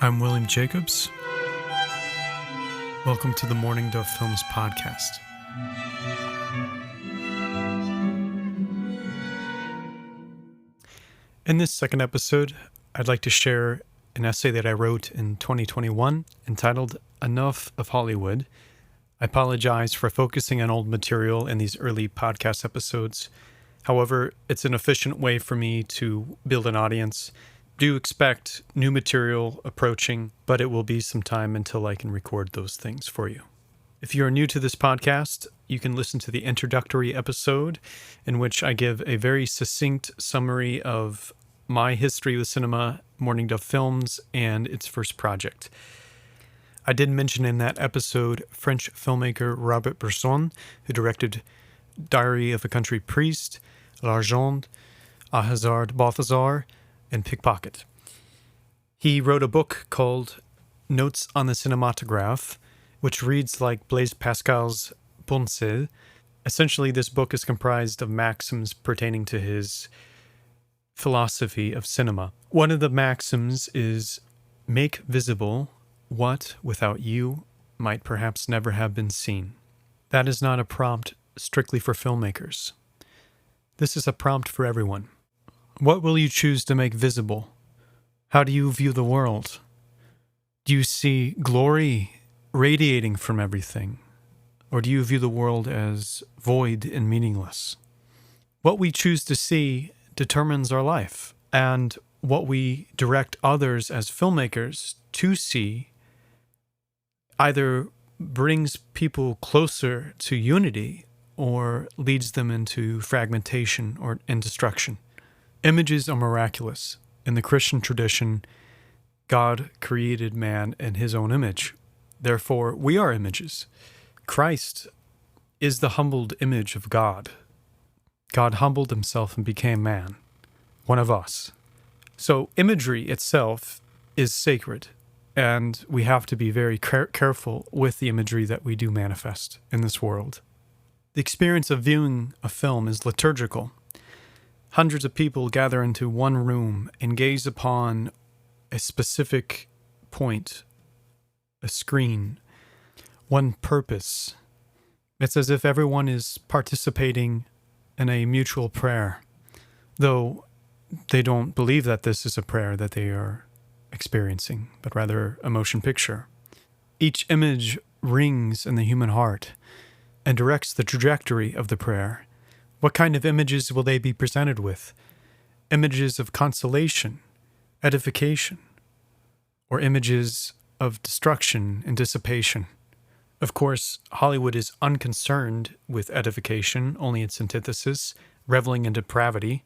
I'm William Jacobs. Welcome to the Morning Dove Films podcast. In this second episode, I'd like to share an essay that I wrote in 2021 entitled Enough of Hollywood. I apologize for focusing on old material in these early podcast episodes. However, it's an efficient way for me to build an audience. Do expect new material approaching, but it will be some time until I can record those things for you. If you are new to this podcast, you can listen to the introductory episode in which I give a very succinct summary of my history with cinema, Morning Dove Films, and its first project. I did mention in that episode French filmmaker Robert Bresson, who directed Diary of a Country Priest, L'Argent, A Hazard Balthazar, and Pickpocket. He wrote a book called Notes on the Cinematograph, which reads like Blaise Pascal's Pensées. Essentially, this book is comprised of maxims pertaining to his philosophy of cinema. One of the maxims is make visible what, without you, might perhaps never have been seen. That is not a prompt strictly for filmmakers. This is a prompt for everyone. What will you choose to make visible? How do you view the world? Do you see glory radiating from everything? Or do you view the world as void and meaningless? What we choose to see determines our life, and what we direct others as filmmakers to see either brings people closer to unity or leads them into fragmentation and destruction. Images are miraculous. In the Christian tradition, God created man in his own image. Therefore, we are images. Christ is the humbled image of God. God humbled himself and became man, one of us. So imagery itself is sacred, and we have to be very careful with the imagery that we do manifest in this world. The experience of viewing a film is liturgical. Hundreds of people gather into one room and gaze upon a specific point, a screen, one purpose. It's as if everyone is participating in a mutual prayer, though they don't believe that this is a prayer that they are experiencing, but rather a motion picture. Each image rings in the human heart and directs the trajectory of the prayer. What kind of images will they be presented with? Images of consolation, edification, or images of destruction and dissipation? Of course, Hollywood is unconcerned with edification, only its antithesis, reveling in depravity.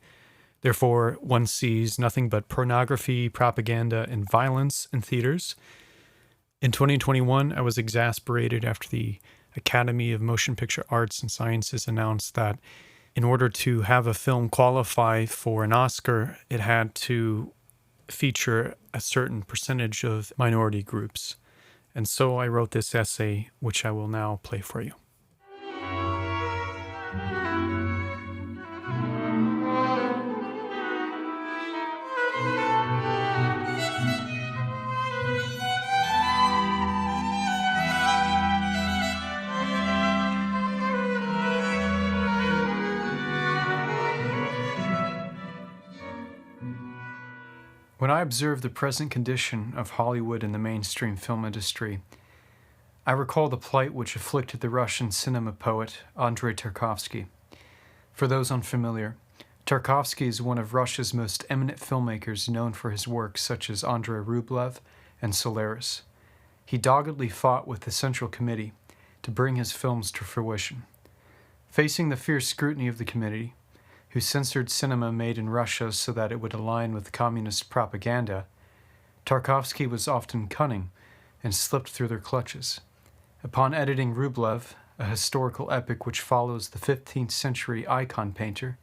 Therefore, one sees nothing but pornography, propaganda, and violence in theaters. In 2021, I was exasperated after the Academy of Motion Picture Arts and Sciences announced that in order to have a film qualify for an Oscar, it had to feature a certain percentage of minority groups. And so I wrote this essay, which I will now play for you. When I observe the present condition of Hollywood and the mainstream film industry, I recall the plight which afflicted the Russian cinema poet Andrei Tarkovsky. For those unfamiliar, Tarkovsky is one of Russia's most eminent filmmakers, known for his works such as Andrei Rublev and Solaris. He doggedly fought with the Central Committee to bring his films to fruition. Facing the fierce scrutiny of the committee, who censored cinema made in Russia so that it would align with communist propaganda, Tarkovsky was often cunning and slipped through their clutches. Upon editing Rublev, a historical epic which follows the 15th century icon painter,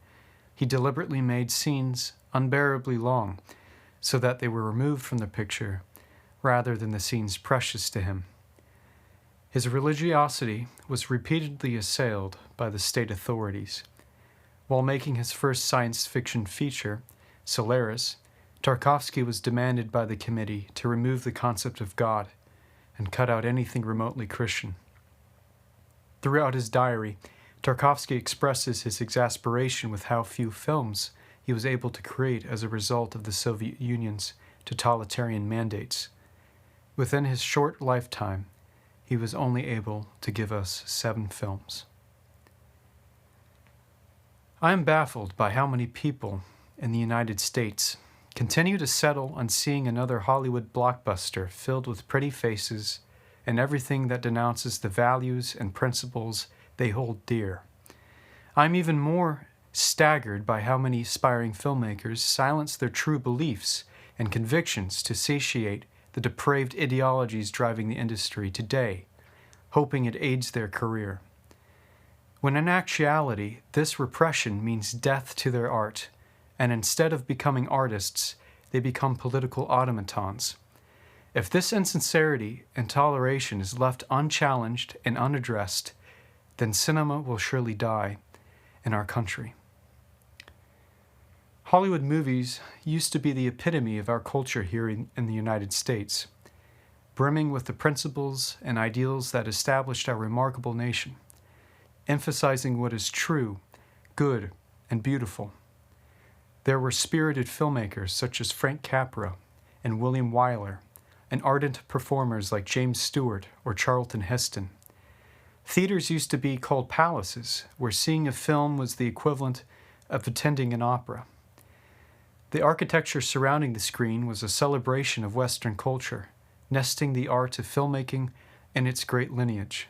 he deliberately made scenes unbearably long so that they were removed from the picture rather than the scenes precious to him. His religiosity was repeatedly assailed by the state authorities. While making his first science fiction feature, Solaris, Tarkovsky was demanded by the committee to remove the concept of God and cut out anything remotely Christian. Throughout his diary, Tarkovsky expresses his exasperation with how few films he was able to create as a result of the Soviet Union's totalitarian mandates. Within his short lifetime, he was only able to give us 7 films. I am baffled by how many people in the United States continue to settle on seeing another Hollywood blockbuster filled with pretty faces and everything that denounces the values and principles they hold dear. I'm even more staggered by how many aspiring filmmakers silence their true beliefs and convictions to satiate the depraved ideologies driving the industry today, hoping it aids their career. When in actuality, this repression means death to their art, and instead of becoming artists, they become political automatons. If this insincerity and toleration is left unchallenged and unaddressed, then cinema will surely die in our country. Hollywood movies used to be the epitome of our culture here in the United States, brimming with the principles and ideals that established our remarkable nation, emphasizing what is true, good, and beautiful. There were spirited filmmakers such as Frank Capra and William Wyler, and ardent performers like James Stewart or Charlton Heston. Theaters used to be called palaces, where seeing a film was the equivalent of attending an opera. The architecture surrounding the screen was a celebration of Western culture, nesting the art of filmmaking in its great lineage.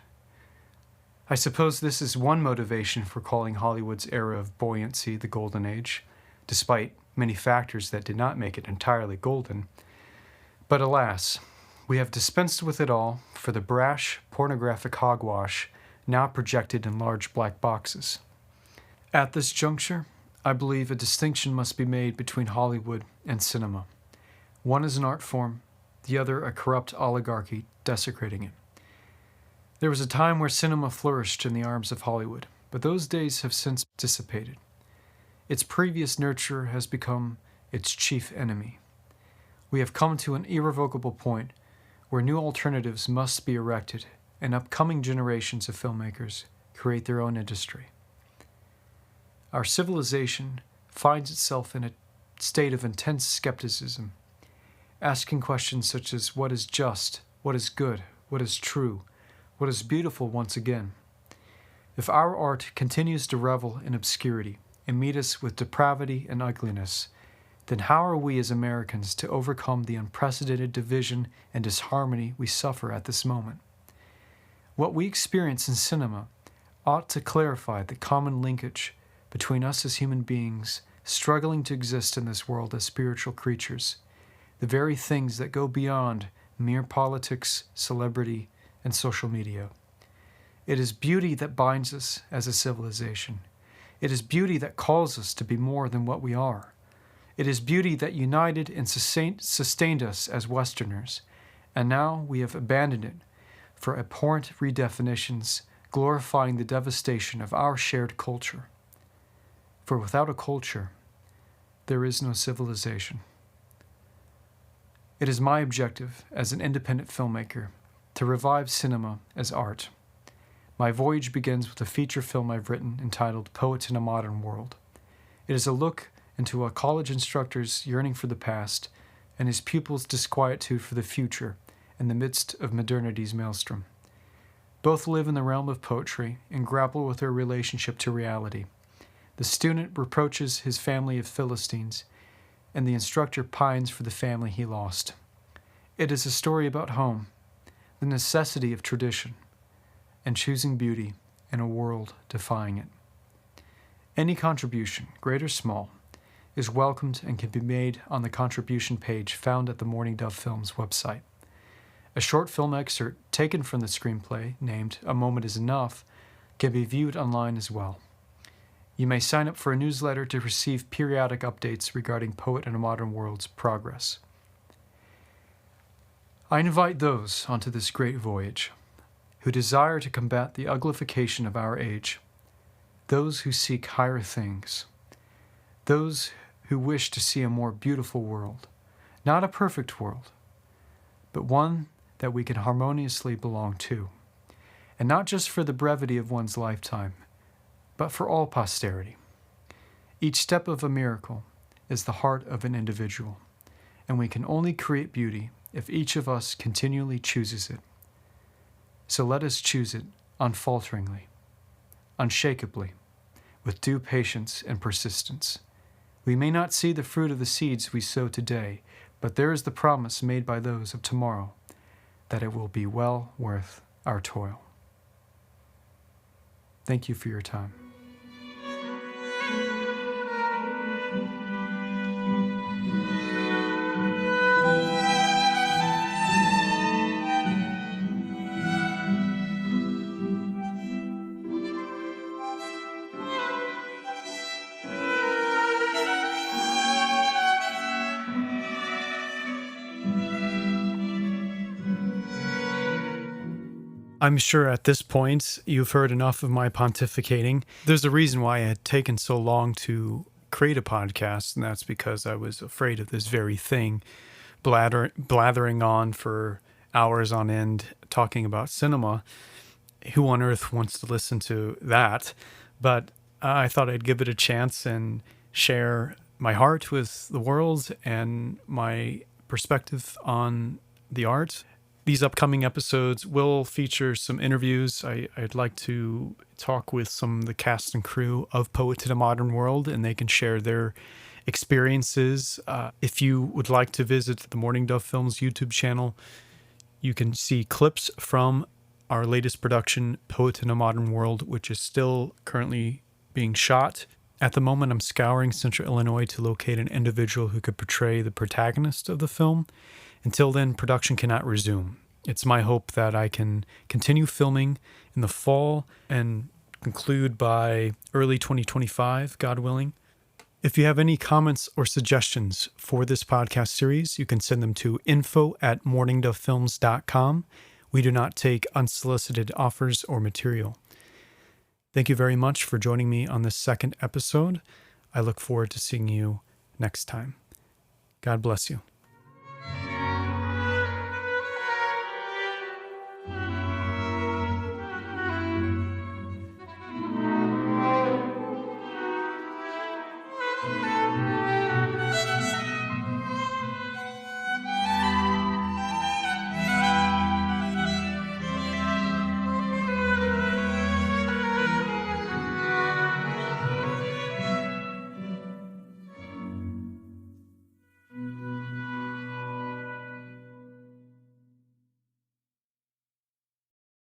I suppose this is one motivation for calling Hollywood's era of buoyancy the Golden Age, despite many factors that did not make it entirely golden. But alas, we have dispensed with it all for the brash, pornographic hogwash now projected in large black boxes. At this juncture, I believe a distinction must be made between Hollywood and cinema. One is an art form, the other a corrupt oligarchy desecrating it. There was a time where cinema flourished in the arms of Hollywood, but those days have since dissipated. Its previous nurturer has become its chief enemy. We have come to an irrevocable point where new alternatives must be erected and upcoming generations of filmmakers create their own industry. Our civilization finds itself in a state of intense skepticism, asking questions such as what is just, what is good, what is true, what is beautiful once again. If our art continues to revel in obscurity and meet us with depravity and ugliness, then how are we as Americans to overcome the unprecedented division and disharmony we suffer at this moment? What we experience in cinema ought to clarify the common linkage between us as human beings struggling to exist in this world as spiritual creatures, the very things that go beyond mere politics, celebrity, and social media. It is beauty that binds us as a civilization. It is beauty that calls us to be more than what we are. It is beauty that united and sustained us as Westerners, and now we have abandoned it for abhorrent redefinitions glorifying the devastation of our shared culture. For without a culture, there is no civilization. It is my objective as an independent filmmaker to revive cinema as art. My voyage begins with a feature film I've written entitled Poet in a Modern World. It is a look into a college instructor's yearning for the past and his pupil's disquietude for the future in the midst of modernity's maelstrom. Both live in the realm of poetry and grapple with their relationship to reality. The student reproaches his family of Philistines, and the instructor pines for the family he lost. It is a story about home, the necessity of tradition, and choosing beauty in a world defying it. Any contribution, great or small, is welcomed and can be made on the contribution page found at the Morning Dove Films website. A short film excerpt taken from the screenplay, named A Moment Is Enough, can be viewed online as well. You may sign up for a newsletter to receive periodic updates regarding Poet in a Modern World's progress. I invite those onto this great voyage who desire to combat the uglification of our age, those who seek higher things, those who wish to see a more beautiful world, not a perfect world, but one that we can harmoniously belong to, and not just for the brevity of one's lifetime, but for all posterity. Each step of a miracle is the heart of an individual, and we can only create beauty if each of us continually chooses it. So let us choose it unfalteringly, unshakably, with due patience and persistence. We may not see the fruit of the seeds we sow today, but there is the promise made by those of tomorrow that it will be well worth our toil. Thank you for your time. I'm sure at this point you've heard enough of my pontificating. There's a reason why it had taken so long to create a podcast, and that's because I was afraid of this very thing, blathering on for hours on end, talking about cinema. Who on earth wants to listen to that? But I thought I'd give it a chance and share my heart with the world and my perspective on the art. These upcoming episodes will feature some interviews. I'd like to talk with some of the cast and crew of Poet to the Modern World, and they can share their experiences. If you would like to visit the Morning Dove Films YouTube channel, you can see clips from our latest production, Poet in a Modern World, which is still currently being shot. At the moment, I'm scouring Central Illinois to locate an individual who could portray the protagonist of the film. Until then, production cannot resume. It's my hope that I can continue filming in the fall and conclude by early 2025, God willing. If you have any comments or suggestions for this podcast series, you can send them to info@morningdovefilms.com. We do not take unsolicited offers or material. Thank you very much for joining me on this second episode. I look forward to seeing you next time. God bless you.